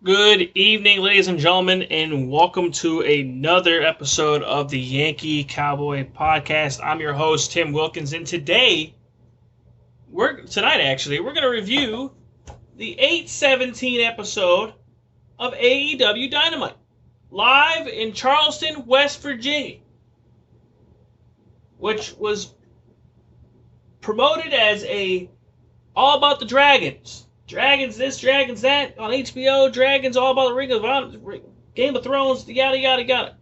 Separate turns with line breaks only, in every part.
Good evening, ladies and gentlemen, and welcome to another episode of the Yankee Cowboy Podcast. I'm your host, Tim Wilkins, and tonight we're going to review the 8/17 episode of AEW Dynamite, live in Charleston, West Virginia, which was promoted as all about the Dragons. Dragons this, Dragons that, on HBO, Dragons all about the Ring of Honor, Game of Thrones, yada, yada, yada.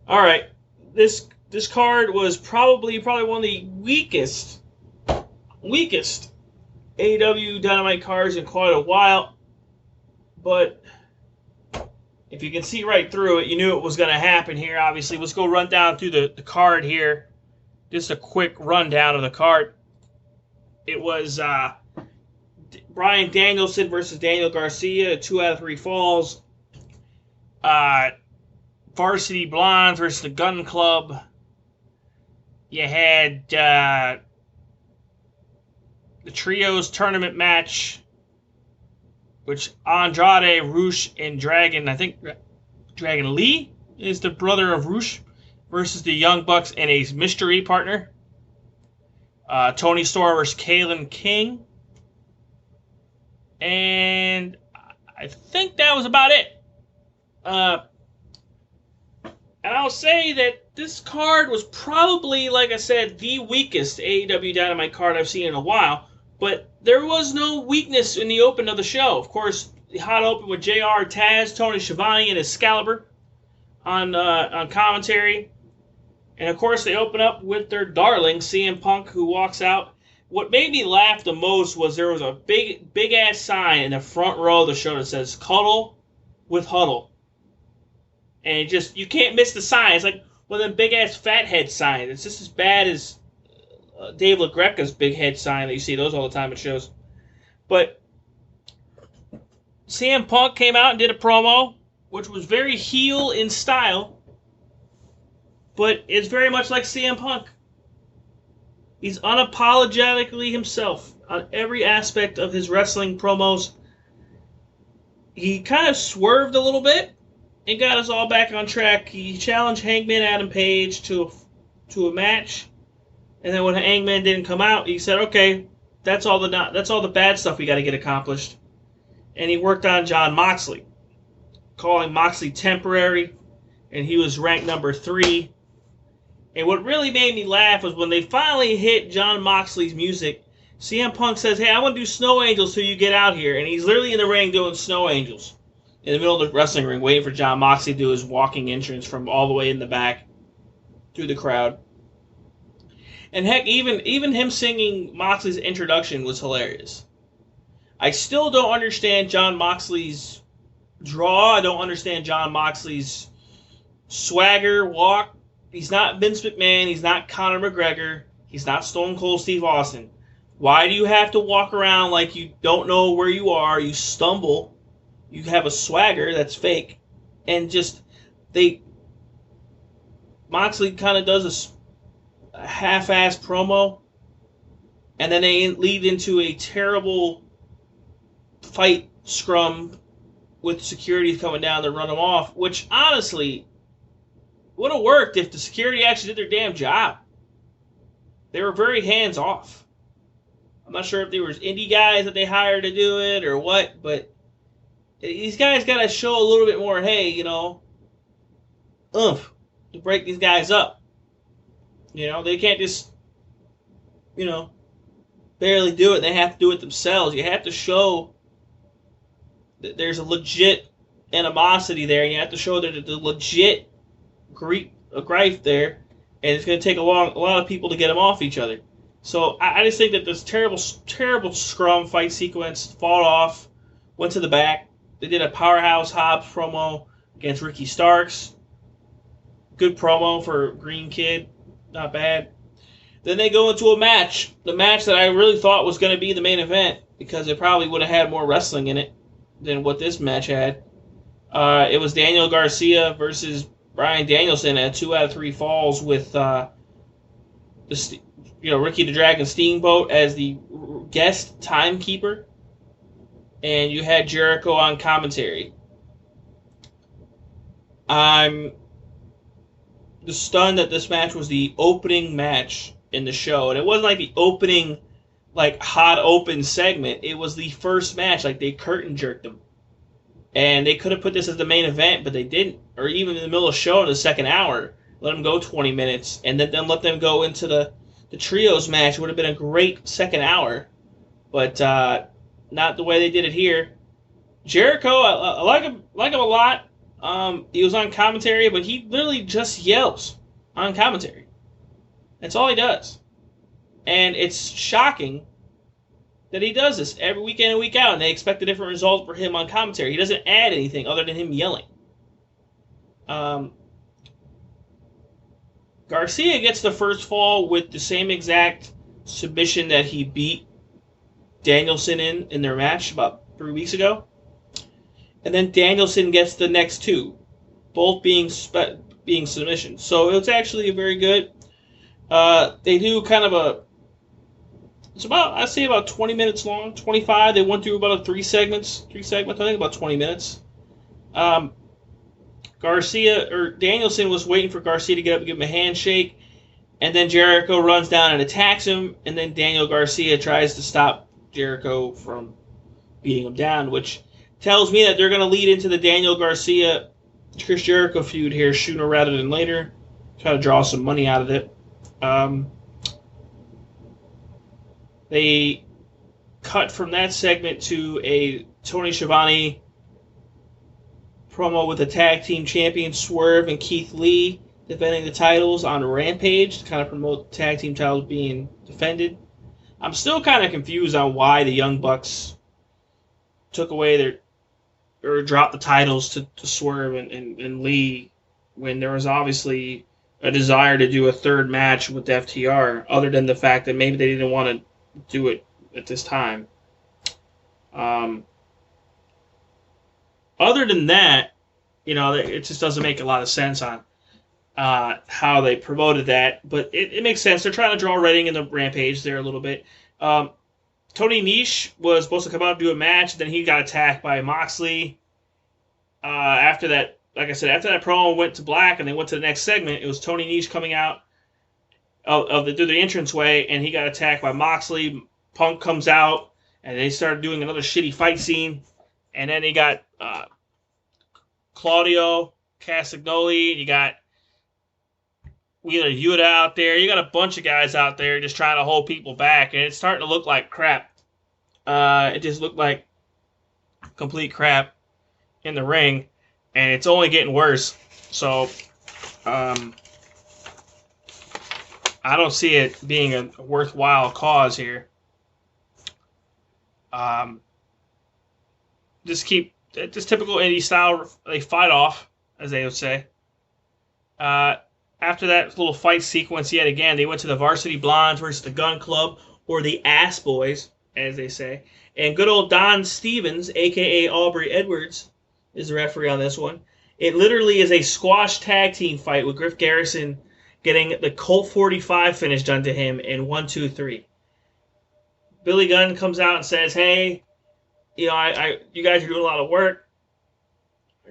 Alright, this card was probably one of the weakest AEW Dynamite cards in quite a while, but if you can see right through it, you knew it was going to happen here, obviously. Let's go run down through the card here. Just a quick rundown of the card. It was, Brian Danielson versus Daniel Garcia, 2 out of 3 falls. Varsity Blondes versus the Gun Club. You had the Trios tournament match, which Andrade, Rush, and Dragon, I think Dragon Lee is the brother of Rush, versus the Young Bucks and a mystery partner. Toni Storm versus Kaitlyn King. And I think that was about it. And I'll say that this card was probably, like I said, the weakest AEW Dynamite card I've seen in a while. But there was no weakness in the open of the show. Of course, the hot open with JR, Taz, Tony Schiavone, and Excalibur on commentary. And of course, they open up with their darling, CM Punk, who walks out. What made me laugh the most was there was a big ass sign in the front row of the show that says "Cuddle with Huddle," and you can't miss the sign. It's like one of them big ass fat head signs. It's just as bad as Dave LaGreca's big head sign that you see those all the time at shows. But CM Punk came out and did a promo, which was very heel in style, but it's very much like CM Punk. He's unapologetically himself on every aspect of his wrestling promos. He kind of swerved a little bit and got us all back on track. He challenged Hangman Adam Page to a match, and then when Hangman didn't come out, he said, "Okay, that's all the bad stuff we got to get accomplished." And he worked on Jon Moxley, calling Moxley temporary, and he was ranked number 3. And what really made me laugh was when they finally hit Jon Moxley's music, CM Punk says, "Hey, I want to do Snow Angels till you get out here." And he's literally in the ring doing Snow Angels in the middle of the wrestling ring, waiting for Jon Moxley to do his walking entrance from all the way in the back through the crowd. And heck, even him singing Moxley's introduction was hilarious. I still don't understand Jon Moxley's draw. I don't understand Jon Moxley's swagger, walk. He's not Vince McMahon. He's not Conor McGregor. He's not Stone Cold Steve Austin. Why do you have to walk around like you don't know where you are? You stumble. You have a swagger that's fake. And Moxley kind of does a half-ass promo. And then they lead into a terrible fight scrum with security coming down to run him off. Which, honestly, would have worked if the security actually did their damn job. They were very hands-off. I'm not sure if they were indie guys that they hired to do it or what, but these guys got to show a little bit more, hey, oomph to break these guys up. They can't just, barely do it. They have to do it themselves. You have to show that there's a legit animosity there, and you have to show that the legit gripe there, and it's going to take a lot of people to get them off each other. So I just think that this terrible scrum fight sequence fought off, went to the back. They did a Powerhouse Hobbs promo against Ricky Starks. Good promo for Green Kid, not bad. Then they go into a match, the match that I really thought was going to be the main event, because it probably would have had more wrestling in it than what this match had. It was Daniel Garcia versus Brian Danielson at 2 out of 3 falls with Ricky the Dragon Steamboat as the guest timekeeper. and you had Jericho on commentary. I'm stunned that this match was the opening match in the show, and it wasn't like the opening, like hot open segment. It was the first match, like they curtain jerked them, and they could have put this as the main event, but they didn't. Or even in the middle of the show in the second hour, let them go 20 minutes, and then let them go into the trios match. It would have been a great second hour, but not the way they did it here. Jericho, I like him a lot. He was on commentary, but he literally just yells on commentary. That's all he does. And it's shocking that he does this every week in and week out, and they expect a different result for him on commentary. He doesn't add anything other than him yelling. Garcia gets the first fall with the same exact submission that he beat Danielson in their match about 3 weeks ago. And then Danielson gets the next two, both being submissions. So it's actually very good. They do kind of it's about, I'd say about 20 minutes long, 25. They went through about three segments, I think about 20 minutes. Danielson was waiting for Garcia to get up and give him a handshake, and then Jericho runs down and attacks him, and then Daniel Garcia tries to stop Jericho from beating him down, which tells me that they're going to lead into the Daniel Garcia Chris Jericho feud here sooner rather than later. Try to draw some money out of it. They cut from that segment to a Tony Schiavone promo with the tag team champions Swerve and Keith Lee defending the titles on Rampage to kind of promote the tag team titles being defended. I'm still kind of confused on why the Young Bucks took away or dropped the titles to Swerve and Lee when there was obviously a desire to do a third match with FTR, other than the fact that maybe they didn't want to do it at this time. Other than that, it just doesn't make a lot of sense on how they promoted that, but it makes sense. They're trying to draw rating in the Rampage there a little bit. Tony Nese was supposed to come out and do a match, then he got attacked by Moxley. After that, like I said, after that promo went to black and they went to the next segment, it was Tony Nese coming out through the entranceway, and he got attacked by Moxley. Punk comes out, and they started doing another shitty fight scene, and then he got Claudio Castagnoli, you got Wheeler Yuta out there. You got a bunch of guys out there just trying to hold people back, and it's starting to look like crap. It just looked like complete crap in the ring, and it's only getting worse. So, I don't see it being a worthwhile cause here. Just typical indie style. They fight off, as they would say. After that little fight sequence, yet again, they went to the Varsity Blondes versus the Gun Club, or the Ass Boys, as they say. And good old Don Stevens, a.k.a. Aubrey Edwards, is the referee on this one. It literally is a squash tag team fight with Griff Garrison getting the Colt 45 finish done to him in 1, 2, 3. Billy Gunn comes out and says, hey, you guys are doing a lot of work.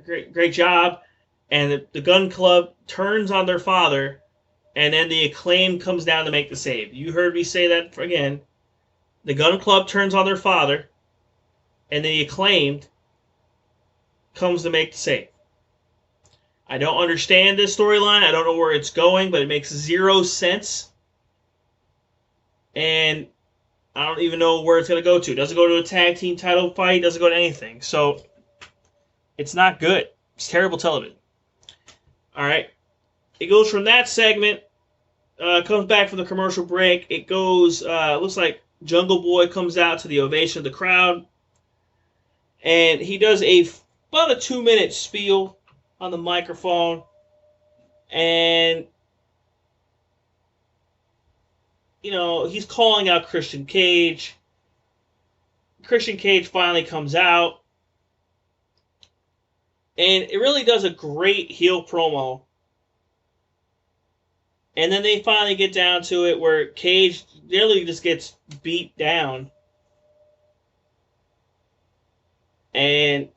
Great job. And the Gun Club turns on their father, and then the Acclaim comes down to make the save. You heard me say that again. The Gun Club turns on their father, and the Acclaimed comes to make the save. I don't understand this storyline. I don't know where it's going, but it makes zero sense. And I don't even know where it's going to go to. It doesn't go to a tag team title fight. It doesn't go to anything. So, it's not good. It's terrible television. Alright. It goes from that segment, comes back from the commercial break. It goes, looks like Jungle Boy comes out to the ovation of the crowd. And he does about a 2-minute spiel on the microphone. And, he's calling out Christian Cage. Christian Cage finally comes out. And it really does a great heel promo. And then they finally get down to it where Cage nearly just gets beat down. And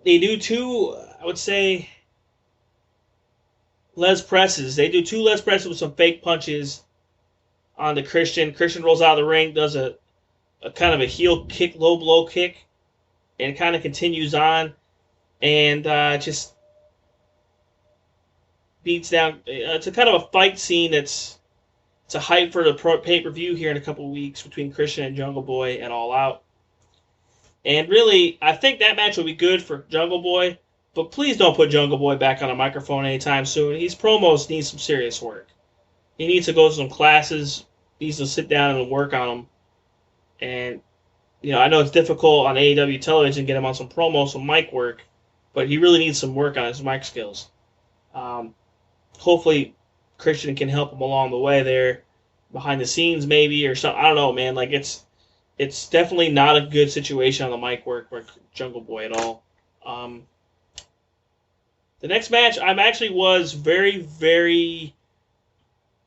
they do two, I would say, Les presses. They do two Les presses with some fake punches on the Christian. Christian rolls out of the ring, does a kind of a heel kick, low blow kick, and kind of continues on. And just beats down. It's a kind of a fight scene it's a hype for the pay-per-view here in a couple of weeks between Christian and Jungle Boy at All Out. And really, I think that match will be good for Jungle Boy, but please don't put Jungle Boy back on a microphone anytime soon. His promos need some serious work. He needs to go to some classes, needs to sit down and work on them. And, I know it's difficult on AEW television to get him on some promos, some mic work, but he really needs some work on his mic skills. Hopefully, Christian can help him along the way there, behind the scenes maybe, or something. I don't know, man. Like, it's definitely not a good situation on the mic work for Jungle Boy at all. The next match, was very, very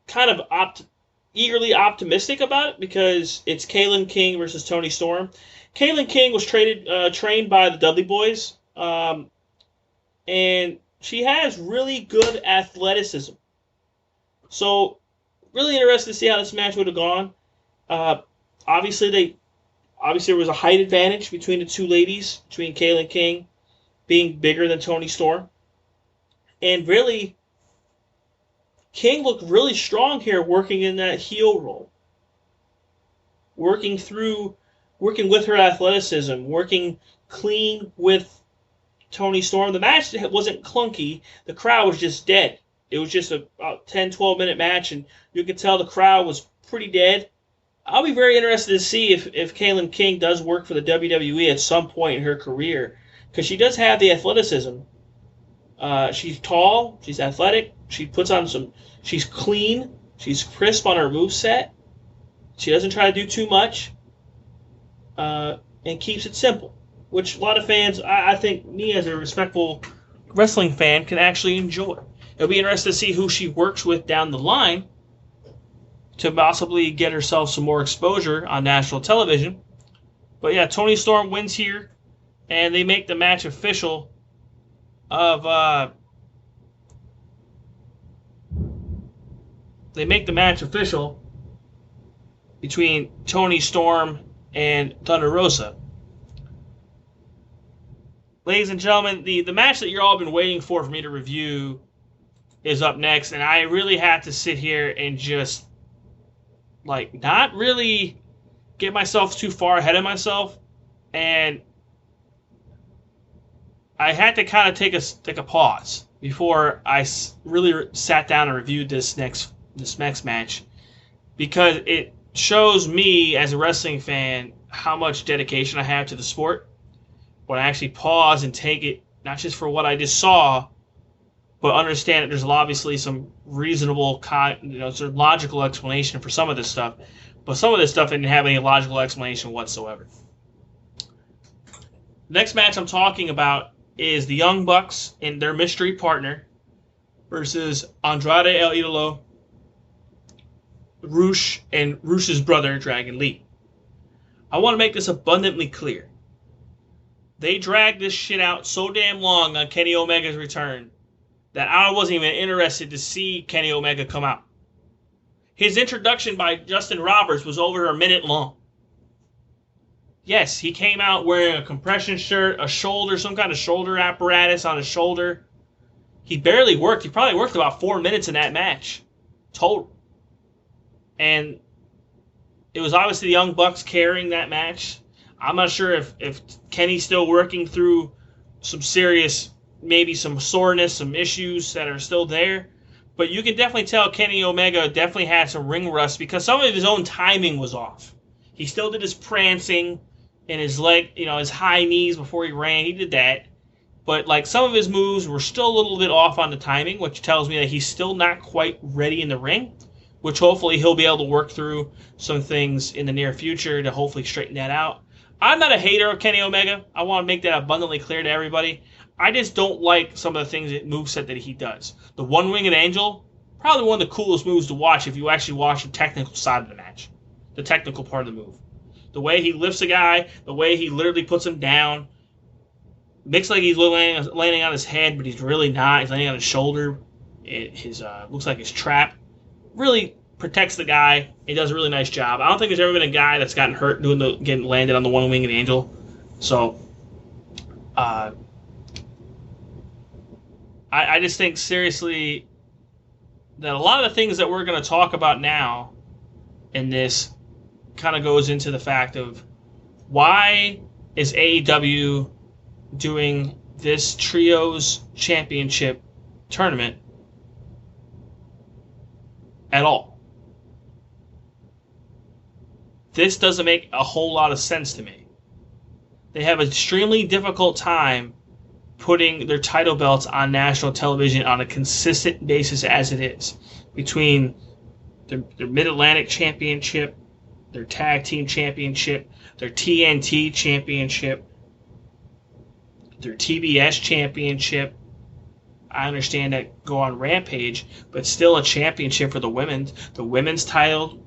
kind of eagerly optimistic about it because it's Kaitlyn King versus Toni Storm. Kaitlyn King was trained by the Dudley Boys, and she has really good athleticism. So, really interested to see how this match would have gone. Obviously, there was a height advantage between the two ladies, between Kaitlyn King being bigger than Toni Storm. And really, King looked really strong here working in that heel role. Working with her athleticism, working clean with Toni Storm. The match wasn't clunky. The crowd was just dead. It was just a 10, 12-minute match, and you could tell the crowd was pretty dead. I'll be very interested to see if Kaitlyn King does work for the WWE at some point in her career, because she does have the athleticism. She's tall, she's athletic, she's clean, she's crisp on her moveset. She doesn't try to do too much, and keeps it simple, which a lot of fans, I think me as a respectful wrestling fan, can actually enjoy. It'll be interesting to see who she works with down the line to possibly get herself some more exposure on national television. But yeah, Toni Storm wins here, and they make the match official between Toni Storm and Thunder Rosa. Ladies and gentlemen, the match that you've all been waiting for me to review is up next, and I really had to sit here and just not really get myself too far ahead of myself, and I had to kind of take a pause before I really sat down and reviewed this next match, because it shows me as a wrestling fan how much dedication I have to the sport when I actually pause and take it not just for what I just saw, but understand that there's obviously some reasonable, sort of logical explanation for some of this stuff. But some of this stuff didn't have any logical explanation whatsoever. The next match I'm talking about is the Young Bucks and their mystery partner versus Andrade El Idolo, Rush, and Rush's brother, Dragon Lee. I want to make this abundantly clear. They dragged this shit out so damn long on Kenny Omega's return that I wasn't even interested to see Kenny Omega come out. His introduction by Justin Roberts was over a minute long. Yes, he came out wearing a compression shirt, some kind of shoulder apparatus on his shoulder. He barely worked. He probably worked about 4 minutes in that match. Total. And it was obviously the Young Bucks carrying that match. I'm not sure if Kenny's still working through some serious, maybe some soreness, some issues that are still there. But you can definitely tell Kenny Omega definitely had some ring rust because some of his own timing was off. He still did his prancing and his leg, his high knees before he ran. He did that. But some of his moves were still a little bit off on the timing, which tells me that he's still not quite ready in the ring, which hopefully he'll be able to work through some things in the near future to hopefully straighten that out. I'm not a hater of Kenny Omega. I want to make that abundantly clear to everybody. I just don't like some of the things, moveset that he does. The One-Winged Angel, probably one of the coolest moves to watch if you actually watch the technical side of the match. The technical part of the move. The way he lifts a guy, the way he literally puts him down, looks like he's landing on his head, but he's really not. He's landing on his shoulder. Looks like his trap. Really protects the guy. He does a really nice job. I don't think there's ever been a guy that's gotten hurt getting landed on the one-winged angel. So, I just think seriously that a lot of the things that we're going to talk about now in this kind of goes into the fact of why is AEW doing this trios championship tournament at all. This doesn't make a whole lot of sense to me. They have an extremely difficult time putting their title belts on national television on a consistent basis as it is. Between their Mid-Atlantic Championship, their Tag Team Championship, their TNT Championship, their TBS Championship. I understand that go on Rampage, but still a championship for the women's. The women's title,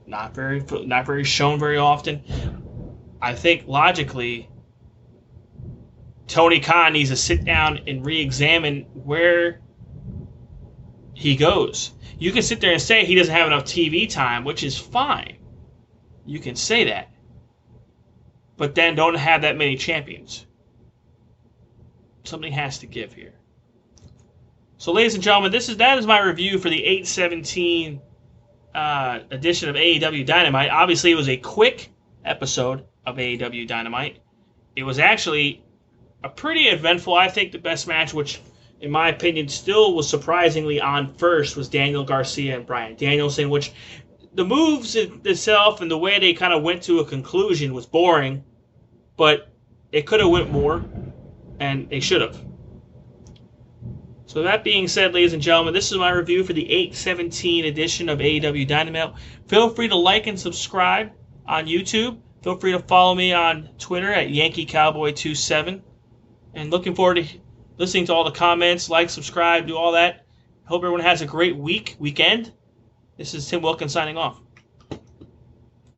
not very shown very often. I think logically, Tony Khan needs to sit down and re-examine where he goes. You can sit there and say he doesn't have enough TV time, which is fine. You can say that. But then don't have that many champions. Something has to give here. So, ladies and gentlemen, that is my review for the 8/17 edition of AEW Dynamite. Obviously, it was a quick episode of AEW Dynamite. It was actually a pretty eventful. I think the best match, which in my opinion still was surprisingly on first, was Daniel Garcia and Brian Danielson, which the moves itself and the way they kind of went to a conclusion was boring, but it could have went more, and they should have. So that being said, ladies and gentlemen, this is my review for the 8/17 edition of AEW Dynamite. Feel free to like and subscribe on YouTube. Feel free to follow me on Twitter at YankeeCowboy27. And looking forward to listening to all the comments. Like, subscribe, do all that. Hope everyone has a great weekend. This is Tim Wilkins signing off.